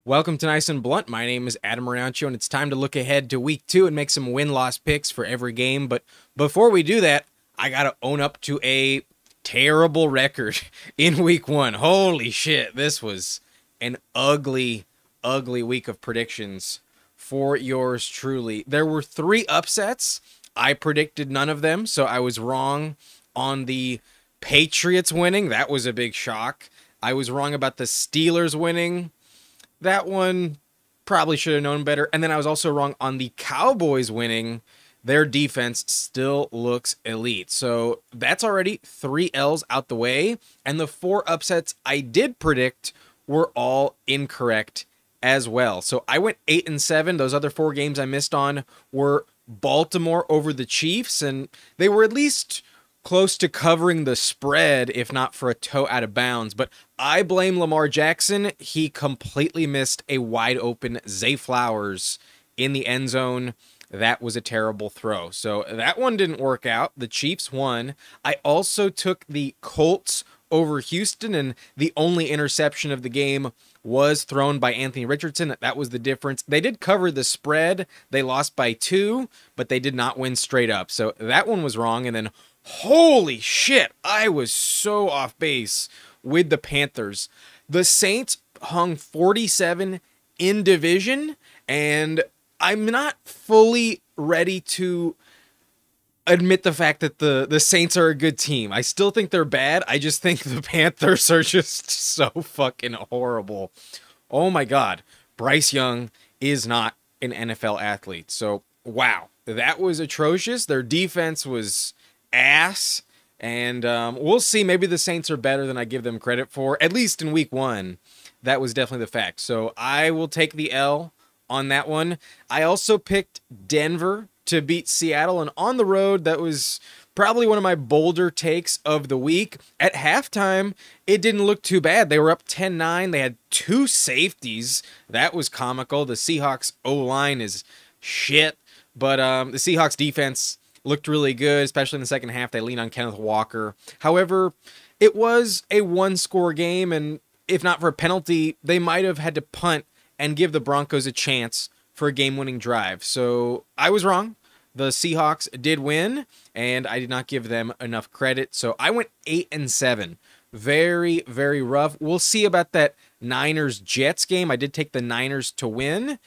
Welcome to Nice and Blunt. My name is Adam Arancio, and it's time to look ahead to week 2 and make some win-loss picks for every game. But before we do that, I got to own up to a terrible record in week 1. Holy shit, this was an ugly, ugly week of predictions for yours truly. There were 3 upsets. I predicted none of them, so I was wrong on the Patriots winning. That was a big shock. I was wrong about the Steelers winning. That one probably should have known better. And then I was also wrong on the Cowboys winning. Their defense still looks elite. So that's already 3 L's out the way. And the 4 upsets I did predict were all incorrect as well. So I went 8-7. Those other 4 games I missed on were Baltimore over the Chiefs. And they were at least close to covering the spread, if not for a toe out of bounds. But I blame Lamar Jackson. He completely missed a wide open Zay Flowers in the end zone. That was a terrible throw. So that one didn't work out. The Chiefs won. I also took the Colts over Houston, and the only interception of the game was thrown by Anthony Richardson. That was the difference. They did cover the spread. They lost by 2, but they did not win straight up. So that one was wrong. And then holy shit, I was so off base with the Panthers. The Saints hung 47 in division, and I'm not fully ready to admit the fact that the Saints are a good team. I still think they're bad. I just think the Panthers are just so fucking horrible. Oh my God. Bryce Young is not an NFL athlete. So, wow. That was atrocious. Their defense was ass, and we'll see. Maybe the Saints are better than I give them credit for, at least in week 1. That was definitely the fact. So I will take the L on that one. I also picked Denver to beat Seattle, and on the road, that was probably one of my bolder takes of the week. At halftime, it didn't look too bad. They were up 10-9. They had 2 safeties. That was comical. The Seahawks O-line is shit, but the Seahawks defense looked really good, especially in the second half. They leaned on Kenneth Walker. However, it was a 1-score game, and if not for a penalty, they might have had to punt and give the Broncos a chance for a game-winning drive. So I was wrong. The Seahawks did win, and I did not give them enough credit. So I went 8-7. Very, very rough. We'll see about that Niners-Jets game. I did take the Niners to win,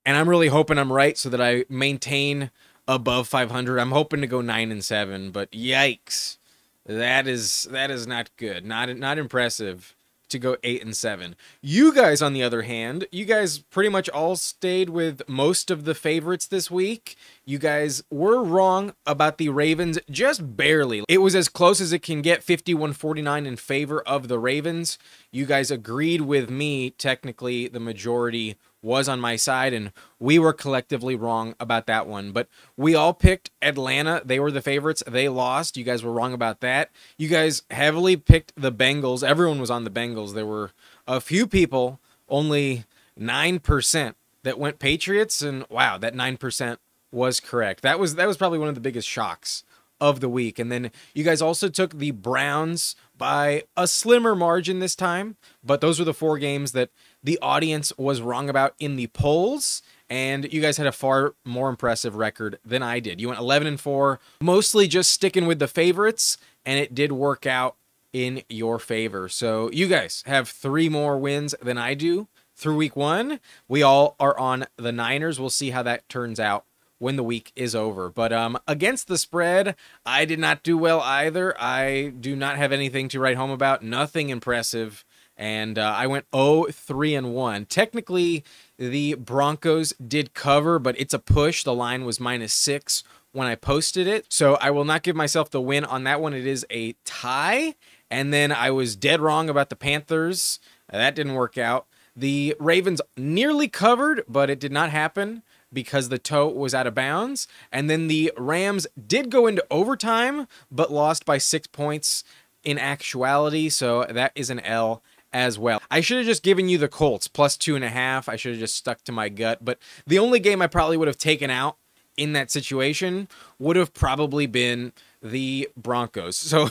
and I'm really hoping I'm right so that I maintain above 500. I'm hoping to go 9-7, but yikes, that is not good. Not impressive to go 8-7. You guys, on the other hand, you guys pretty much all stayed with most of the favorites this week. You guys were wrong about the Ravens, just barely. It was as close as it can get, 51-49 in favor of the Ravens. You guys agreed with me. Technically, the majority was on my side, and we were collectively wrong about that one. But we all picked Atlanta. They were the favorites. They lost. You guys were wrong about that. You guys heavily picked the Bengals. Everyone was on the Bengals. There were a few people, only 9%, that went Patriots, and wow, that 9% was correct. That was probably one of the biggest shocks of the week. And then you guys also took the Browns by a slimmer margin this time, but those were the 4 games that the audience was wrong about in the polls, and you guys had a far more impressive record than I did. You went 11-4, mostly just sticking with the favorites, and it did work out in your favor. So you guys have 3 more wins than I do through week 1. We all are on the Niners. We'll see how that turns out when the week is over. But against the spread, I did not do well either. I do not have anything to write home about. Nothing impressive. And I went 0-3-1. Technically, the Broncos did cover, but it's a push. The line was -6 when I posted it. So I will not give myself the win on that one. It is a tie. And then I was dead wrong about the Panthers. That didn't work out. The Ravens nearly covered, but it did not happen because the toe was out of bounds. And then the Rams did go into overtime, but lost by 6 points in actuality. So that is an L as well. I should have just given you the Colts plus 2.5. I should have just stuck to my gut. But the only game I probably would have taken out in that situation would have probably been the Broncos. So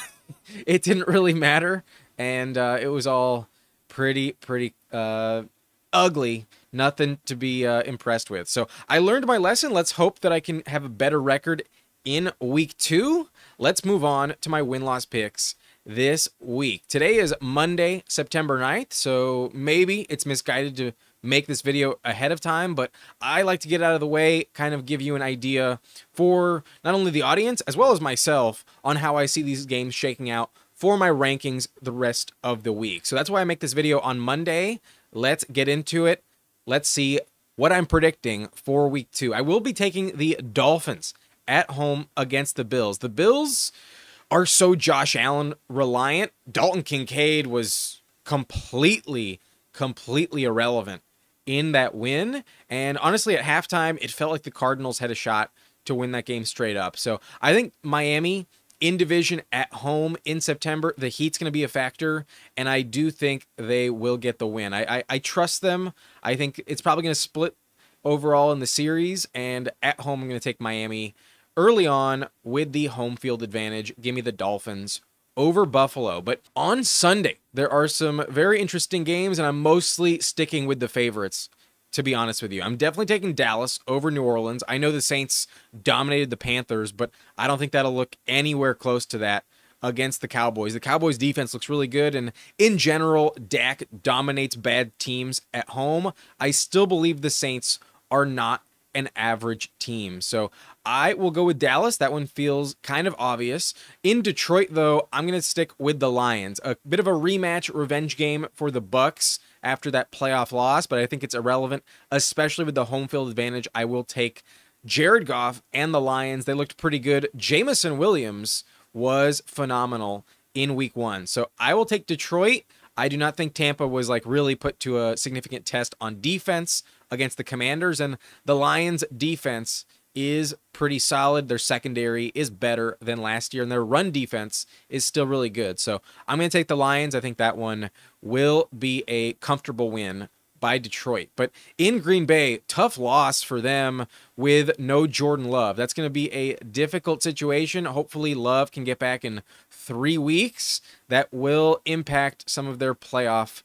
it didn't really matter. And it was all pretty ugly nothing to be impressed with. So I learned my lesson. Let's hope that I can have a better record in week 2. Let's move on to my win-loss picks this week. Today is Monday, September 9th, so maybe it's misguided to make this video ahead of time, but I like to get out of the way, kind of give you an idea for not only the audience as well as myself on how I see these games shaking out for my rankings the rest of the week. So that's why I make this video on Monday. Let's get into it. Let's see what I'm predicting for week 2. I will be taking the Dolphins at home against the Bills. The Bills are so Josh Allen reliant. Dalton Kincaid was completely irrelevant in that win. And honestly, at halftime, it felt like the Cardinals had a shot to win that game straight up. So I think Miami in division at home in September, the heat's going to be a factor, and I do think they will get the win. I trust them. I think it's probably going to split overall in the series, and at home I'm going to take Miami early on with the home field advantage. Give me the Dolphins over Buffalo. But on Sunday, there are some very interesting games, and I'm mostly sticking with the favorites, to be honest with you. I'm definitely taking Dallas over New Orleans. I know the Saints dominated the Panthers, but I don't think that'll look anywhere close to that against the Cowboys. The Cowboys defense looks really good, and in general, Dak dominates bad teams at home. I still believe the Saints are not an average team. So I will go with Dallas. That one feels kind of obvious. In Detroit, though, I'm going to stick with the Lions. A bit of a rematch revenge game for the Bucks after that playoff loss, but I think it's irrelevant, especially with the home field advantage. I will take Jared Goff and the Lions. They looked pretty good. Jameson Williams was phenomenal in week 1. So I will take Detroit. I do not think Tampa was like really put to a significant test on defense against the Commanders, and the Lions defense is pretty solid. Their secondary is better than last year, and their run defense is still really good. So I'm going to take the Lions. I think that one will be a comfortable win by Detroit. But in Green Bay, tough loss for them with no Jordan Love. That's going to be a difficult situation. Hopefully Love can get back in 3 weeks. That will impact some of their playoff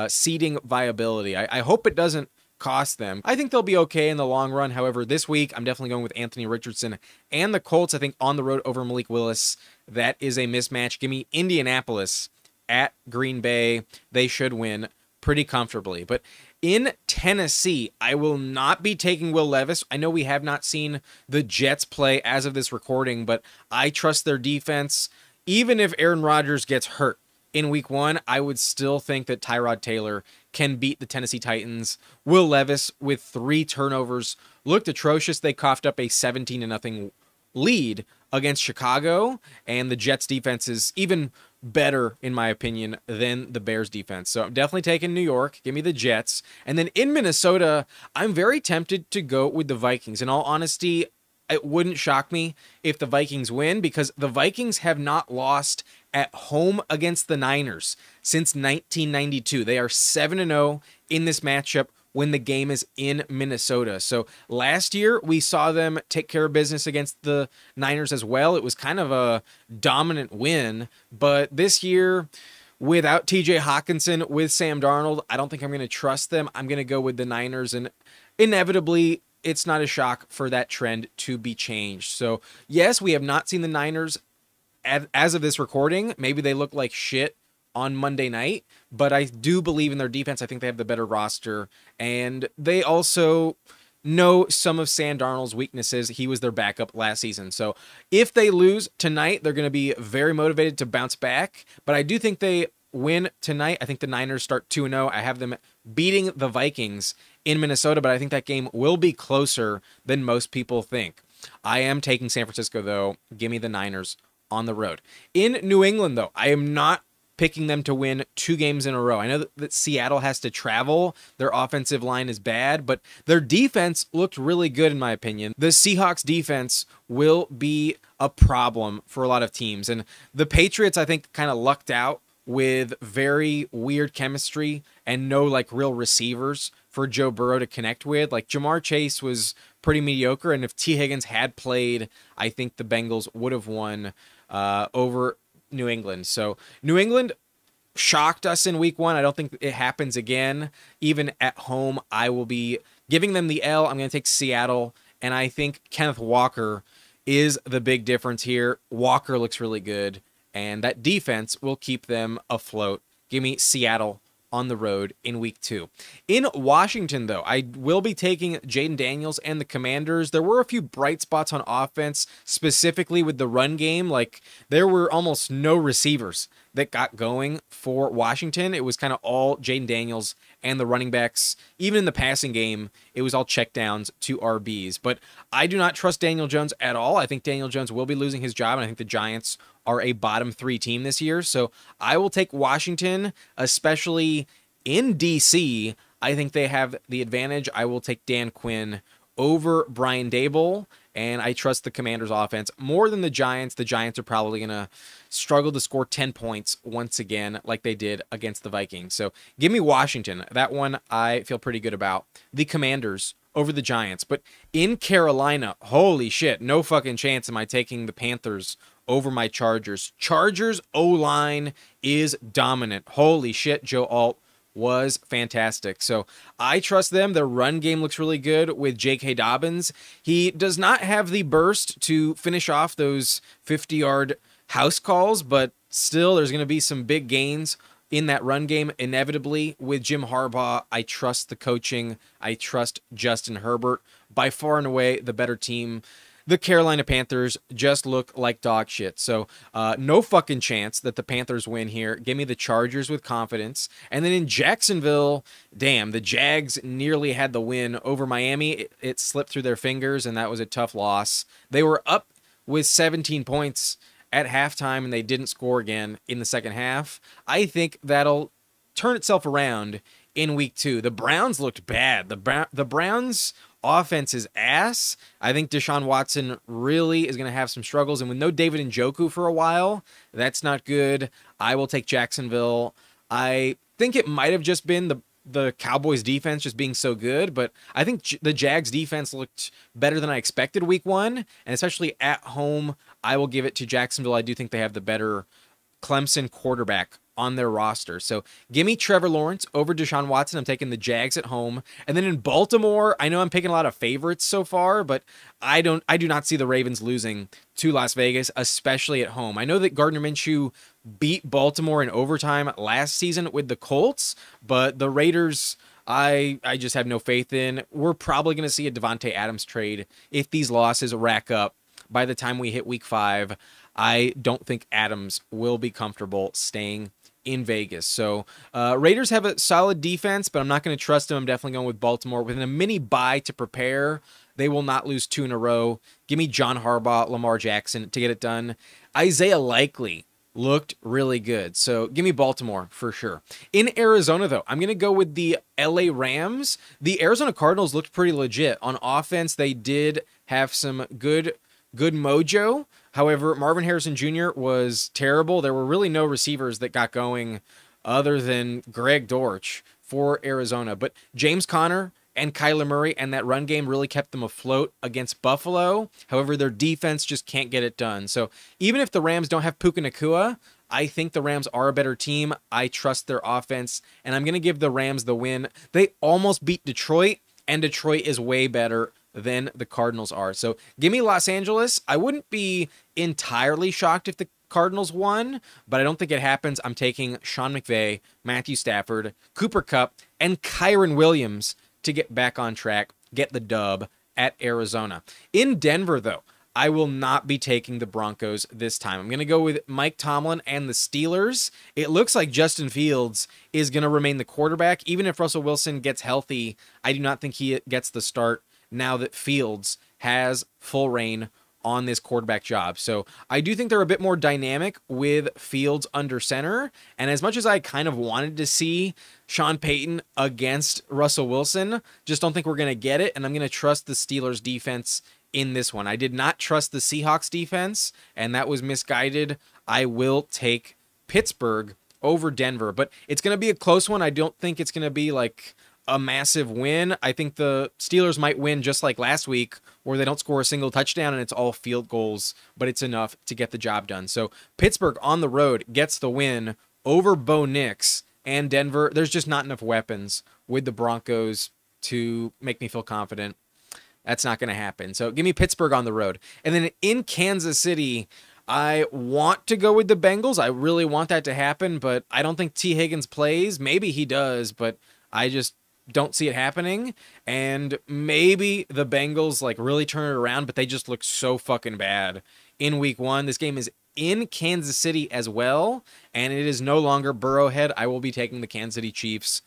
seeding viability. I hope it doesn't cost them. I think they'll be okay in the long run. However, this week, I'm definitely going with Anthony Richardson and the Colts. I think on the road over Malik Willis, that is a mismatch. Give me Indianapolis at Green Bay. They should win pretty comfortably. But in Tennessee, I will not be taking Will Levis. I know we have not seen the Jets play as of this recording, but I trust their defense. Even if Aaron Rodgers gets hurt in week 1, I would still think that Tyrod Taylor can beat the Tennessee Titans. Will Levis, with 3 turnovers, looked atrocious. They coughed up a 17-0 lead against Chicago, and the Jets defense is even better, in my opinion, than the Bears defense. So I'm definitely taking New York. Give me the Jets. And then in Minnesota, I'm very tempted to go with the Vikings. In all honesty, it wouldn't shock me if the Vikings win, because the Vikings have not lost at home against the Niners since 1992. They are 7-0 in this matchup when the game is in Minnesota. So last year, we saw them take care of business against the Niners as well. It was kind of a dominant win, but this year, without TJ Hawkinson, with Sam Darnold, I don't think I'm going to trust them. I'm going to go with the Niners, and inevitably, it's not a shock for that trend to be changed. So yes, we have not seen the Niners as of this recording. Maybe they look like shit on Monday night, but I do believe in their defense. I think they have the better roster, and they also know some of Sam Darnold's weaknesses. He was their backup last season. So if they lose tonight, they're going to be very motivated to bounce back, but I do think they win tonight. I think the Niners start 2-0. I have them beating the Vikings in Minnesota, but I think that game will be closer than most people think. I am taking San Francisco, though. Give me the Niners on the road. In New England, though, I am not picking them to win 2 games in a row. I know that Seattle has to travel. Their offensive line is bad, but their defense looked really good, in my opinion. The Seahawks defense will be a problem for a lot of teams, and the Patriots, I think, kind of lucked out with very weird chemistry and no like real receivers for Joe Burrow to connect with. Like Jamar Chase was pretty mediocre, and if T. Higgins had played, I think the Bengals would have won over New England. So New England shocked us in week 1. I don't think it happens again. Even at home, I will be giving them the L. I'm going to take Seattle, and I think Kenneth Walker is the big difference here. Walker looks really good, and that defense will keep them afloat. Give me Seattle on the road in week 2. In Washington, though, I will be taking Jaden Daniels and the Commanders. There were a few bright spots on offense, specifically with the run game. Like, there were almost no receivers that got going for Washington. It was kind of all Jaden Daniels and the running backs. Even in the passing game, it was all checkdowns to RBs. But I do not trust Daniel Jones at all. I think Daniel Jones will be losing his job, and I think the Giants are a bottom 3 team this year. So I will take Washington, especially in DC. I think they have the advantage. I will take Dan Quinn over Brian Daboll, and I trust the Commanders' offense more than the Giants. The Giants are probably going to struggle to score 10 points once again like they did against the Vikings. So give me Washington. That one I feel pretty good about. The Commanders over the Giants. But in Carolina, holy shit, no fucking chance am I taking the Panthers over my Chargers. Chargers O-line is dominant. Holy shit, Joe Alt was fantastic. So I trust them. Their run game looks really good with J.K. Dobbins. He does not have the burst to finish off those 50-yard house calls, but still there's going to be some big gains in that run game inevitably with Jim Harbaugh. I trust the coaching. I trust Justin Herbert. By far and away the better team. The Carolina Panthers just look like dog shit. So no fucking chance that the Panthers win here. Give me the Chargers with confidence. And then in Jacksonville, damn, the Jags nearly had the win over Miami. It slipped through their fingers, and that was a tough loss. They were up with 17 points at halftime, and they didn't score again in the second half. I think that'll turn itself around in week 2. The Browns looked bad. The Browns offense is ass. I think Deshaun Watson really is going to have some struggles, and with no David Njoku for a while, that's not good. I will take Jacksonville. I think it might have just been the Cowboys defense just being so good, but I think the Jags defense looked better than I expected week 1, and especially at home, I will give it to Jacksonville. I do think they have the better Clemson quarterback on their roster. So give me Trevor Lawrence over Deshaun Watson. I'm taking the Jags at home. And then in Baltimore, I know I'm picking a lot of favorites so far, but I do not see the Ravens losing to Las Vegas, especially at home. I know that Gardner Minshew beat Baltimore in overtime last season with the Colts, but the Raiders, I just have no faith in. We're probably going to see a Devontae Adams trade if these losses rack up by the time we hit week 5. I don't think Adams will be comfortable staying in Vegas. So Raiders have a solid defense, but I'm not going to trust them. I'm definitely going with Baltimore. Within a mini bye to prepare, they will not lose 2 in a row. Give me John Harbaugh, Lamar Jackson to get it done. Isaiah Likely looked really good. So give me Baltimore for sure. In Arizona, though, I'm going to go with the LA Rams. The Arizona Cardinals looked pretty legit. On offense, they did have some good mojo. However, Marvin Harrison Jr. was terrible. There were really no receivers that got going other than Greg Dortch for Arizona. But James Conner and Kyler Murray and that run game really kept them afloat against Buffalo. However, their defense just can't get it done. So even if the Rams don't have Puka Nacua, I think the Rams are a better team. I trust their offense, and I'm going to give the Rams the win. They almost beat Detroit, and Detroit is way better than the Cardinals are. So give me Los Angeles. I wouldn't be entirely shocked if the Cardinals won, but I don't think it happens. I'm taking Sean McVay, Matthew Stafford, Cooper Kupp, and Kyron Williams to get back on track, get the dub at Arizona. In Denver, though, I will not be taking the Broncos this time. I'm going to go with Mike Tomlin and the Steelers. It looks like Justin Fields is going to remain the quarterback. Even if Russell Wilson gets healthy, I do not think he gets the start now that Fields has full reign on this quarterback job. So I do think they're a bit more dynamic with Fields under center. And as much as I kind of wanted to see Sean Payton against Russell Wilson, just don't think we're going to get it. And I'm going to trust the Steelers defense in this one. I did not trust the Seahawks defense, and that was misguided. I will take Pittsburgh over Denver, but it's going to be a close one. I don't think it's going to be like a massive win. I think the Steelers might win just like last week, where they don't score a single touchdown and it's all field goals, but it's enough to get the job done. So Pittsburgh on the road gets the win over Bo Nix and Denver. There's just not enough weapons with the Broncos to make me feel confident. That's not going to happen. So give me Pittsburgh on the road. And then in Kansas City, I want to go with the Bengals. I really want that to happen, but I don't think T. Higgins plays. Maybe he does, but I just don't see it happening. And maybe the Bengals like really turn it around, but they just look so fucking bad in week 1. This game is in Kansas City as well, and it is no longer Burrowhead. I will be taking the Kansas City Chiefs.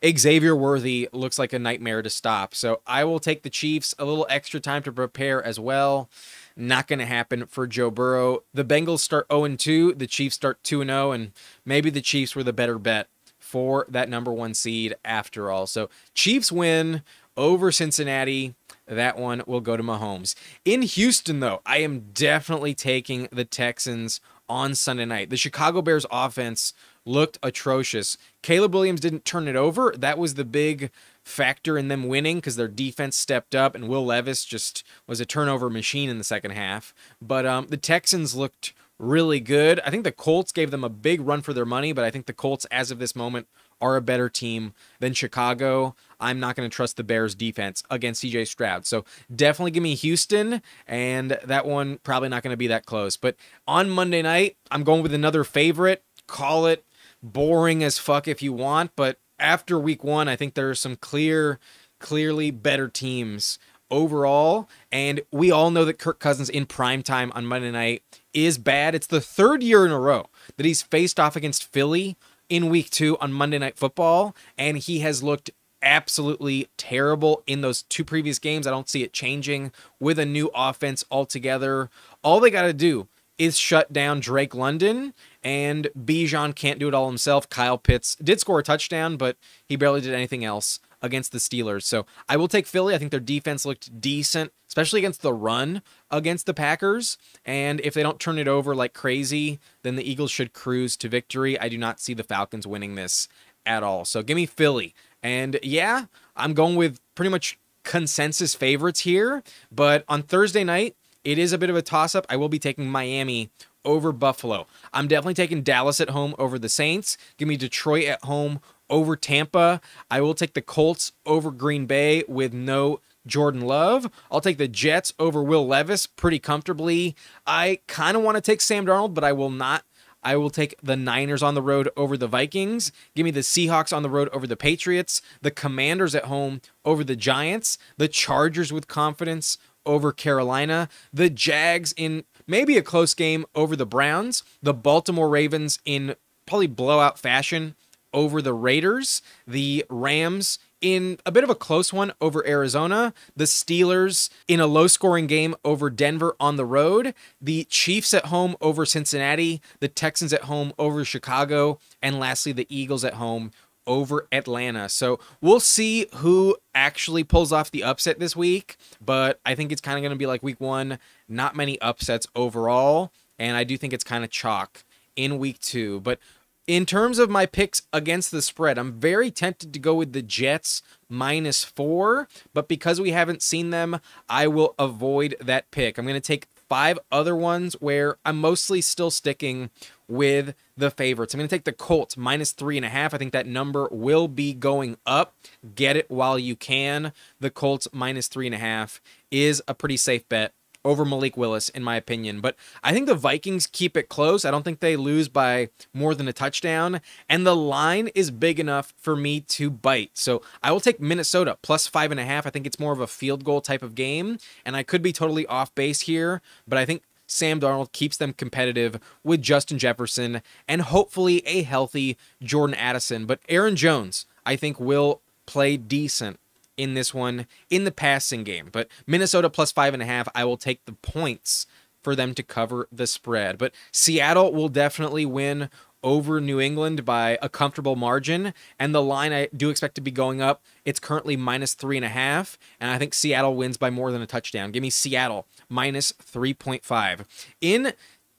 Xavier Worthy looks like a nightmare to stop. So I will take the Chiefs. A little extra time to prepare as well. Not going to happen for Joe Burrow. The Bengals start 0-2. The Chiefs start 2-0. And maybe the Chiefs were the better bet for that number 1 seed after all. So Chiefs win over Cincinnati. That one will go to Mahomes. In Houston, though, I am definitely taking the Texans on Sunday night. The Chicago Bears offense looked atrocious. Caleb Williams didn't turn it over. That was the big factor in them winning because their defense stepped up, and Will Levis just was a turnover machine in the second half. But the Texans looked really good. I think the Colts gave them a big run for their money, but I think the Colts, as of this moment, are a better team than Chicago. I'm not going to trust the Bears defense against CJ Stroud. So definitely give me Houston, and that one probably not going to be that close. But on Monday night, I'm going with another favorite. Call it boring as fuck if you want, but after week 1, I think there are some clearly better teams overall, and we all know that Kirk Cousins in primetime on Monday night is bad. It's the 3rd year in a row that he's faced off against Philly in week 2 on Monday Night Football, and he has looked absolutely terrible in those 2 previous games. I don't see it changing with a new offense altogether. All they got to do is shut down Drake London, and Bijan can't do it all himself. Kyle Pitts did score a touchdown, but he barely did anything else against the Steelers. So I will take Philly. I think their defense looked decent, especially against the run against the Packers. And if they don't turn it over like crazy, then the Eagles should cruise to victory. I do not see the Falcons winning this at all. So give me Philly. And yeah, I'm going with pretty much consensus favorites here. But on Thursday night, it is a bit of a toss-up. I will be taking Miami over Buffalo. I'm definitely taking Dallas at home over the Saints. Give me Detroit at home over Tampa. I will take the Colts over Green Bay with no Jordan Love. I'll take the Jets over Will Levis pretty comfortably. I kind of want to take Sam Darnold, but I will not. I will take the Niners on the road over the Vikings. Give me the Seahawks on the road over the Patriots. The Commanders at home over the Giants. The Chargers with confidence over Carolina. The Jags in maybe a close game over the Browns. The Baltimore Ravens in probably blowout fashion over the Raiders. The Rams in a bit of a close one over Arizona. The Steelers in a low-scoring game over Denver on the road. The Chiefs at home over Cincinnati. The Texans at home over Chicago. And lastly, the Eagles at home over Atlanta. So we'll see who actually pulls off the upset this week, but I think it's kind of going to be like week 1, not many upsets overall, and I do think it's kind of chalk in week 2. But in terms of my picks against the spread, I'm very tempted to go with the Jets -4, but because we haven't seen them, I will avoid that pick. I'm going to take 5 other ones where I'm mostly still sticking with the favorites. I'm going to take the Colts -3.5. I think that number will be going up. Get it while you can. The Colts -3.5 is a pretty safe bet over Malik Willis, in my opinion. But I think the Vikings keep it close. I don't think they lose by more than a touchdown. And the line is big enough for me to bite. So I will take Minnesota +5.5. I think it's more of a field goal type of game. And I could be totally off base here, but I think Sam Darnold keeps them competitive with Justin Jefferson and hopefully a healthy Jordan Addison. But Aaron Jones, I think, will play decent in this one in the passing game. But Minnesota +5.5, I will take the points for them to cover the spread. But Seattle will definitely win over New England by a comfortable margin, and the line I do expect to be going up. It's currently -3.5, and I think Seattle wins by more than a touchdown. Give me Seattle -3.5. In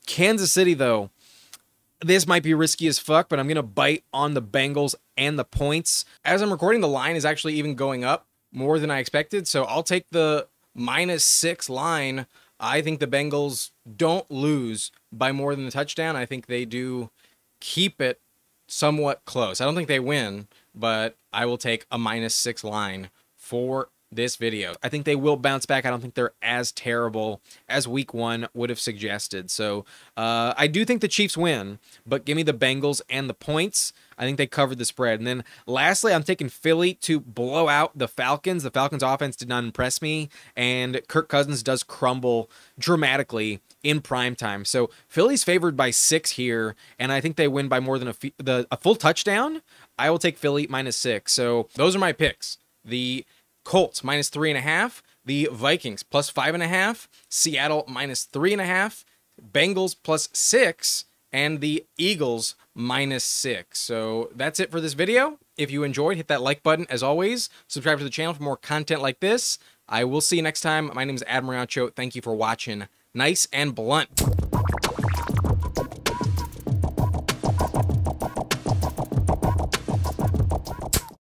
Kansas City, though, this might be risky as fuck, but I'm going to bite on the Bengals and the points. As I'm recording, the line is actually even going up more than I expected, so I'll take the -6 line. I think the Bengals don't lose by more than a touchdown. I think they do keep it somewhat close. I don't think they win, but I will take a -6 line for this video. I think they will bounce back. I don't think they're as terrible as week 1 would have suggested. So I do think the Chiefs win, but give me the Bengals and the points. I think they covered the spread. And then lastly, I'm taking Philly to blow out the Falcons. The Falcons offense did not impress me, and Kirk Cousins does crumble dramatically in prime time. So Philly's favored by 6 here, and I think they win by more than a full touchdown. I will take Philly -6. So those are my picks. The Colts -3.5, the Vikings +5.5, Seattle -3.5, Bengals +6, and the Eagles -6. So that's it for this video. If you enjoyed, hit that like button. As always, subscribe to the channel for more content like this. I will see you next time. My name is Adam Rancho. Thank you for watching. Nice and blunt.